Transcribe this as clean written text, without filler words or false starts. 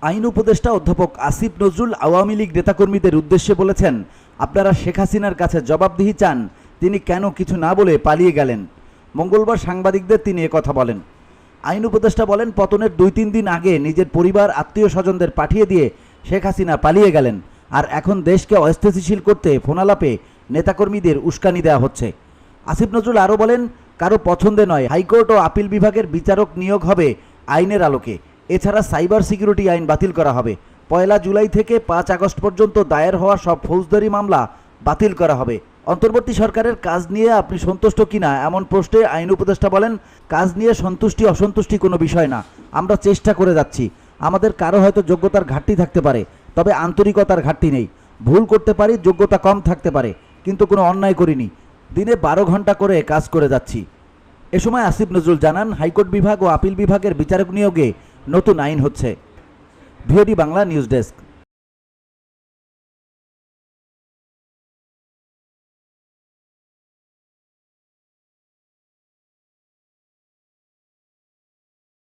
আইন উপদেষ্টা অধ্যাপক আসিফ নজরুল আওয়ামী লীগ নেতাকর্মীদের উদ্দেশ্যে বলেছেন, আপনারা শেখ হাসিনার কাছে জবাবদিহি চান তিনি কেন কিছু না বলে পালিয়ে গেলেন। মঙ্গলবার সাংবাদিকদের তিনি একথা বলেন। আইন উপদেষ্টা বলেন, পতনের 2-3 দিন আগে নিজের পরিবার আত্মীয় স্বজনদের পাঠিয়ে দিয়ে শেখ হাসিনা পালিয়ে গেলেন, আর এখন দেশকে অস্থিতিশীল করতে ফোনালাপে নেতাকর্মীদের উস্কানি দেওয়া হচ্ছে। আসিফ নজরুল আরও বলেন, কারো পছন্দে নয় হাইকোর্ট ও আপিল বিভাগের বিচারক নিয়োগ হবে আইনের আলোকে। এছাড়া সাইবার সিকিউরিটি আইন বাতিল করা হবে। 1 জুলাই থেকে 5 আগস্ট পর্যন্ত দায়ের হওয়া সব ফৌজদারি মামলা বাতিল করা হবে। অন্তর্বর্তী সরকারের কাজ নিয়ে আপনি সন্তুষ্ট কিনা এমন প্রশ্নে আইন উপদেষ্টা বলেন, কাজ নিয়ে সন্তুষ্টি অসন্তুষ্টি কোনো বিষয় না, আমরা চেষ্টা করে যাচ্ছি। আমাদের কারো হয়তো যোগ্যতার ঘাটতি থাকতে পারে, তবে আন্তরিকতার ঘাটতি নেই। ভুল করতে পারি, যোগ্যতা কম থাকতে পারে, কিন্তু কোনো অন্যায় করিনি। দিনে 12 ঘন্টা করে কাজ করে যাচ্ছি। এ সময় আসিফ নজরুল জানান, হাইকোর্ট বিভাগ ও আপিল বিভাগের বিচারক নিয়োগে নতুন আইন হচ্ছে। VOD Bangla news desk.